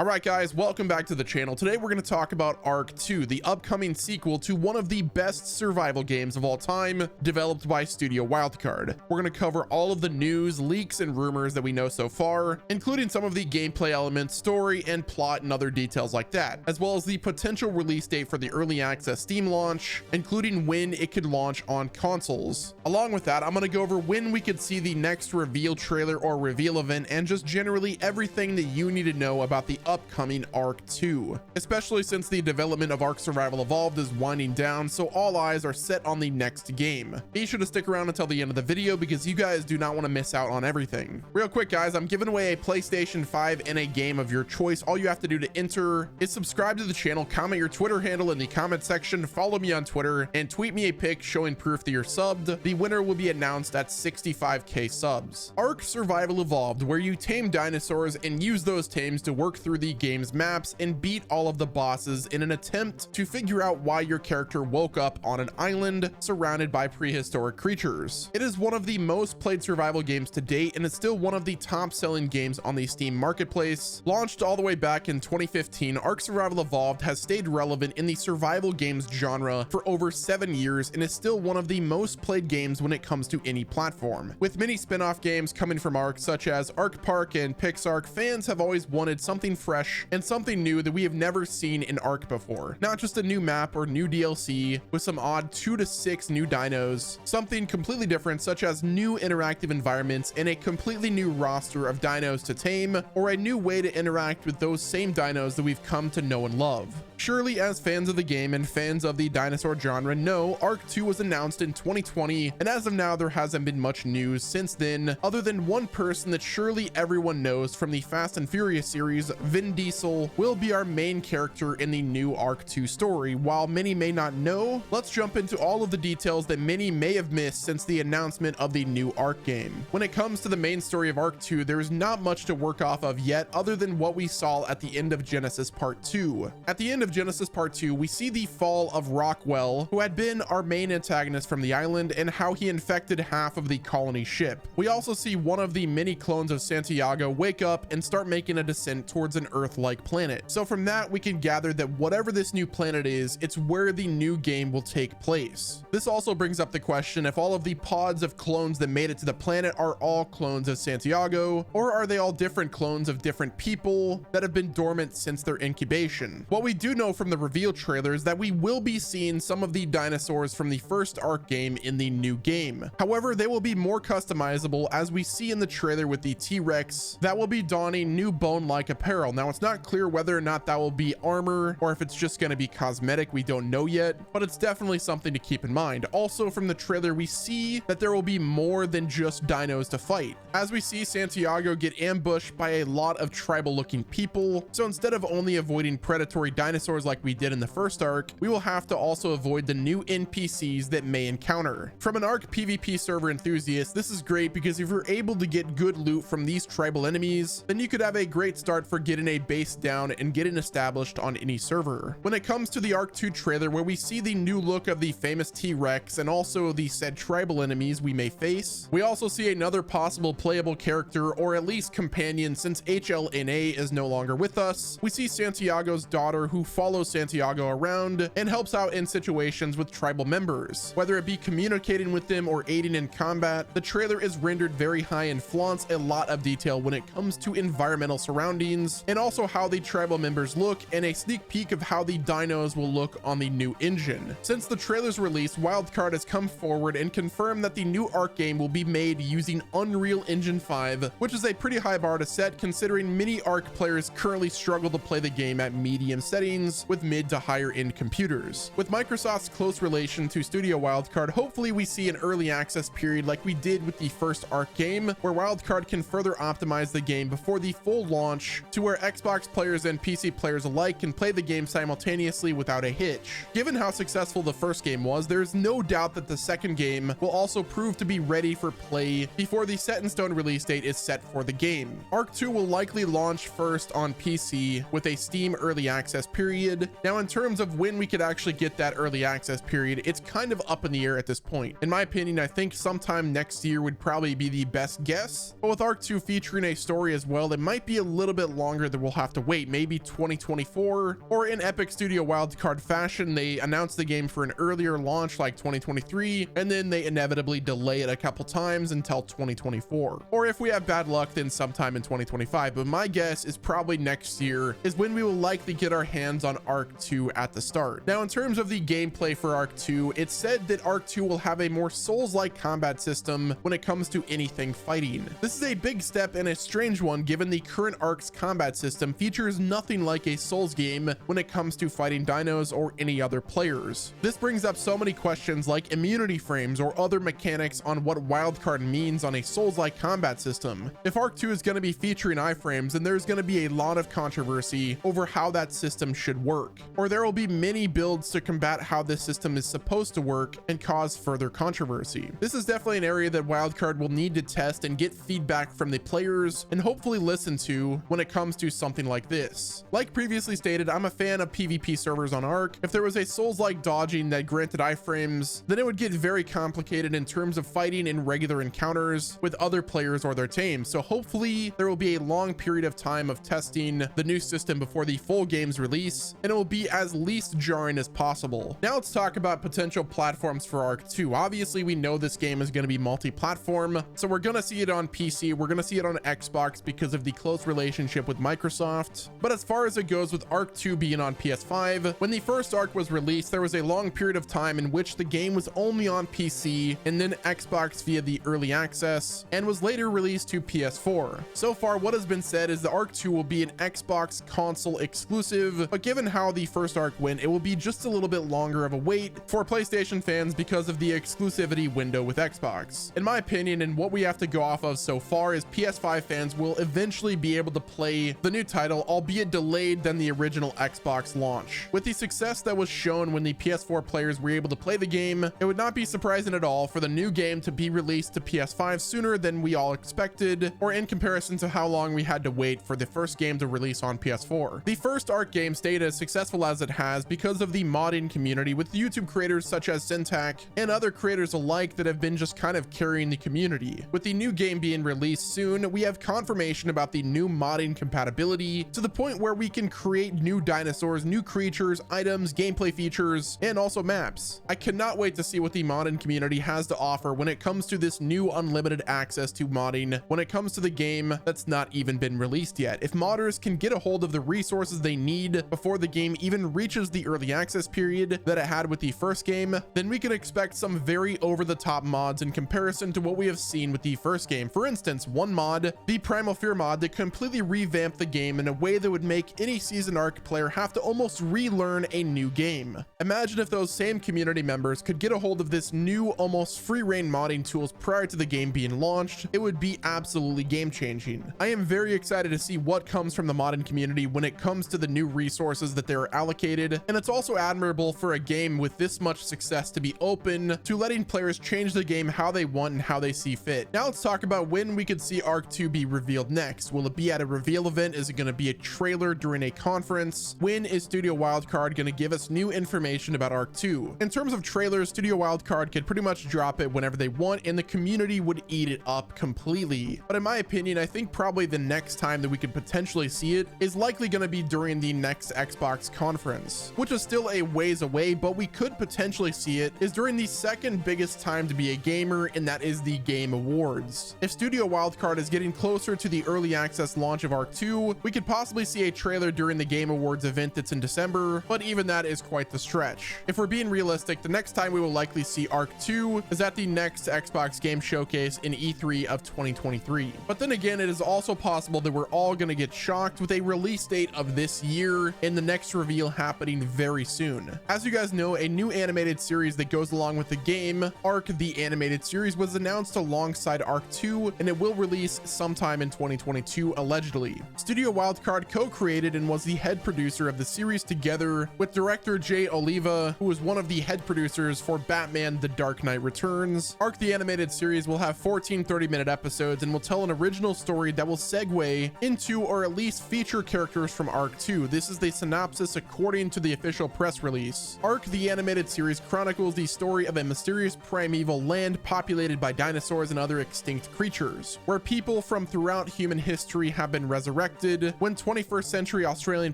All right, guys, welcome back to the channel. Today, we're going to talk about ARK 2, the upcoming sequel to one of the best survival games of all time, developed by Studio Wildcard. We're going to cover all of the news, leaks, and rumors that we know so far, including some of the gameplay elements, story, and plot, and other details like that, as well as the potential release date for the early access Steam launch, including when it could launch on consoles. Along with that, I'm going to go over when we could see the next reveal trailer or reveal event, and just generally everything that you need to know about the upcoming ARK 2, especially since the development of ARK Survival Evolved is winding down, so all eyes are set on the next game. Be sure to stick around until the end of the video because you guys do not want to miss out on everything. Real quick, guys, I'm giving away a PlayStation 5 and a game of your choice. All you have to do to enter is subscribe to the channel, comment your Twitter handle in the comment section, follow me on Twitter, and tweet me a pic showing proof that you're subbed. The winner will be announced at 65k subs. ARK Survival Evolved, where you tame dinosaurs and use those tames to work through the game's maps and beat all of the bosses in an attempt to figure out why your character woke up on an island surrounded by prehistoric creatures. It is one of the most played survival games to date, and it's still one of the top selling games on the Steam marketplace. Launched all the way back in 2015, ARK Survival Evolved has stayed relevant in the survival games genre for over 7 years and is still one of the most played games when it comes to any platform. With many spin-off games coming from ARK, such as ARK Park and PixARK, fans have always wanted something fresh and something new that we have never seen in ARK before. Not just a new map or new DLC with some odd 2 to 6 new dinos, something completely different such as new interactive environments and a completely new roster of dinos to tame, or a new way to interact with those same dinos that we've come to know and love. Surely, as fans of the game and fans of the dinosaur genre know, ARK 2 was announced in 2020, and as of now there hasn't been much news since then, other than one person that surely everyone knows from the Fast and Furious series. Vin Diesel will be our main character in the new ARK 2 story. While many may not know, let's jump into all of the details that many may have missed since the announcement of the new ARK game. When it comes to the main story of ARK 2, there is not much to work off of yet other than what we saw at the end of Genesis Part 2. At the end of Genesis Part 2, we see the fall of Rockwell, who had been our main antagonist from the island, and how he infected half of the colony ship. We also see one of the many clones of Santiago wake up and start making a descent towards an Earth-like planet. So from that, we can gather that whatever this new planet is, it's where the new game will take place. This also brings up the question if all of the pods of clones that made it to the planet are all clones of Santiago, or are they all different clones of different people that have been dormant since their incubation? What we do know from the reveal trailer is that we will be seeing some of the dinosaurs from the first ARK game in the new game. However, they will be more customizable, as we see in the trailer with the T-Rex that will be donning new bone-like apparel. Now, it's not clear whether or not that will be armor or if it's just going to be cosmetic. We don't know yet, but it's definitely something to keep in mind. Also, from the trailer, we see that there will be more than just dinos to fight, as we see Santiago get ambushed by a lot of tribal-looking people. So instead of only avoiding predatory dinosaurs like we did in the first ARK, we will have to also avoid the new NPCs that may encounter. From an ARK PvP server enthusiast, this is great because if you're able to get good loot from these tribal enemies, then you could have a great start for getting a base down and getting established on any server. When it comes to the ARK 2 trailer, where we see the new look of the famous T-Rex and also the said tribal enemies we may face, we also see another possible playable character, or at least companion, since HLNA is no longer with us. We see Santiago's daughter, who follows Santiago around and helps out in situations with tribal members, whether it be communicating with them or aiding in combat. The trailer is rendered very high and flaunts a lot of detail when it comes to environmental surroundings and also how the tribal members look, and a sneak peek of how the dinos will look on the new engine. Since the trailer's release, Wildcard has come forward and confirmed that the new ARK game will be made using Unreal Engine 5, which is a pretty high bar to set considering many ARK players currently struggle to play the game at medium settings with mid to higher end computers. With Microsoft's close relation to Studio Wildcard, hopefully we see an early access period like we did with the first ARK game, where Wildcard can further optimize the game before the full launch to where Xbox players and PC players alike can play the game simultaneously without a hitch. Given how successful the first game was, there's no doubt that the second game will also prove to be ready for play before the set in stone release date is set for the game. ARK 2 will likely launch first on PC with a Steam early access period. Now, in terms of when we could actually get that early access period, it's kind of up in the air at this point. In my opinion, I think sometime next year would probably be the best guess, but with ARK 2 featuring a story as well, it might be a little bit longer that we'll have to wait, maybe 2024, or in Epic Studio wildcard fashion, they announced the game for an earlier launch like 2023, and then they inevitably delay it a couple times until 2024. Or if we have bad luck, then sometime in 2025. But my guess is probably next year is when we will likely get our hands on ARK 2 at the start. Now, in terms of the gameplay for ARK 2, it's said that ARK 2 will have a more Souls-like combat system when it comes to anything fighting. This is a big step and a strange one given the current ARK's combat system features nothing like a Souls game when it comes to fighting dinos or any other players. This brings up so many questions like immunity frames or other mechanics on what wildcard means on a Souls-like combat system. If ARK 2 is going to be featuring iframes, then there's going to be a lot of controversy over how that system should work, or there will be many builds to combat how this system is supposed to work and cause further controversy. This is definitely an area that wildcard will need to test and get feedback from the players and hopefully listen to when it comes to something like this. Like previously stated, I'm a fan of PvP servers on ARK. If there was a Souls-like dodging that granted iframes, then it would get very complicated in terms of fighting in regular encounters with other players or their teams. So hopefully there will be a long period of time of testing the new system before the full game's release, and it will be as least jarring as possible. Now let's talk about potential platforms for ARK 2. Obviously, we know this game is going to be multi-platform, so we're going to see it on PC, we're going to see it on Xbox because of the close relationship with Microsoft. But as far as it goes with ARK 2 being on PS5, when the first ARK was released, there was a long period of time in which the game was only on PC and then Xbox via the early access, and was later released to PS4. So far, what has been said is the ARK 2 will be an Xbox console exclusive, but given how the first ARK went, it will be just a little bit longer of a wait for PlayStation fans because of the exclusivity window with Xbox. In my opinion, and what we have to go off of so far, is PS5 fans will eventually be able to play the new title, albeit delayed than the original Xbox launch. With the success that was shown when the PS4 players were able to play the game, it would not be surprising at all for the new game to be released to PS5 sooner than we all expected, or in comparison to how long we had to wait for the first game to release on PS4. The first ARK game stayed as successful as it has because of the modding community, with YouTube creators such as Syntac and other creators alike that have been just kind of carrying the community. With the new game being released soon, we have confirmation about the new modding compatibility to the point where we can create new dinosaurs, new creatures, items, gameplay features, and also maps. I cannot wait to see what the modding community has to offer when it comes to this new unlimited access to modding when it comes to the game that's not even been released yet. If modders can get a hold of the resources they need before the game even reaches the early access period that it had with the first game, then we can expect some very over-the-top mods in comparison to what we have seen with the first game. For instance, one mod, the Primal Fear mod, that completely revamped the game in a way that would make any seasoned ARK player have to almost relearn a new game. Imagine if those same community members could get a hold of this new, almost free-reign modding tools prior to the game being launched. It would be absolutely game-changing. I am very excited to see what comes from the modding community when it comes to the new resources that they're allocated, and it's also admirable for a game with this much success to be open to letting players change the game how they want and how they see fit. Now let's talk about when we could see ARK 2 be revealed next. Will it be at a reveal event? Is it going to be a trailer during a conference? When is Studio Wildcard going to give us new information about ARK 2? In terms of trailers, Studio Wildcard could pretty much drop it whenever they want and the community would eat it up completely. But in my opinion, I think probably the next time that we could potentially see it is likely going to be during the next Xbox conference, which is still a ways away, but we could potentially see it is during the second biggest time to be a gamer, and that is the Game Awards. If Studio Wildcard is getting closer to the early access launch of ARK 2, we could possibly see a trailer during the Game Awards event that's in December, but even that is quite the stretch. If we're being realistic, the next time we will likely see ARK 2 is at the next Xbox Game Showcase in E3 of 2023. But then again, it is also possible that we're all going to get shocked with a release date of this year and the next reveal happening very soon. As you guys know, a new animated series that goes along with the game, ARK the Animated Series, was announced alongside ARK 2, and it will release sometime in 2022 allegedly. Studio Wildcard co-created and was the head producer of the series together with director Jay Oliva, who was one of the head producers for Batman: The Dark Knight Returns. ARK the Animated Series will have 14 30-minute episodes and will tell an original story that will segue into or at least feature characters from ARK 2. This is the synopsis according to the official press release. ARK the Animated Series chronicles the story of a mysterious primeval land populated by dinosaurs and other extinct creatures, where people from throughout human history have been resurrected unexpected when 21st century Australian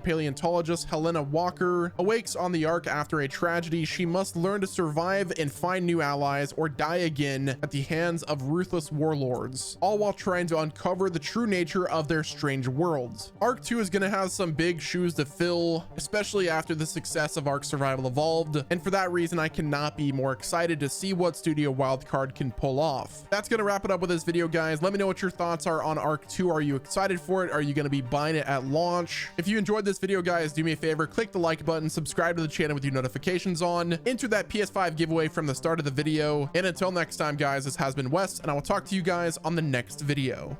paleontologist Helena Walker awakes on the Ark after a tragedy. She must learn to survive and find new allies or die again at the hands of ruthless warlords, all while trying to uncover the true nature of their strange worlds. ARK 2 is going to have some big shoes to fill, especially after the success of ARK Survival Evolved, and for that reason I cannot be more excited to see what Studio Wildcard can pull off. That's going to wrap it up with this video, guys. Let me know what your thoughts are on ARK 2. Are you excited for it? Are you going to be buying it at launch? If you enjoyed this video, guys, do me a favor, click the like button, subscribe to the channel with your notifications on, enter that PS5 giveaway from the start of the video, and until next time, guys, this has been Wes, and I will talk to you guys on the next video.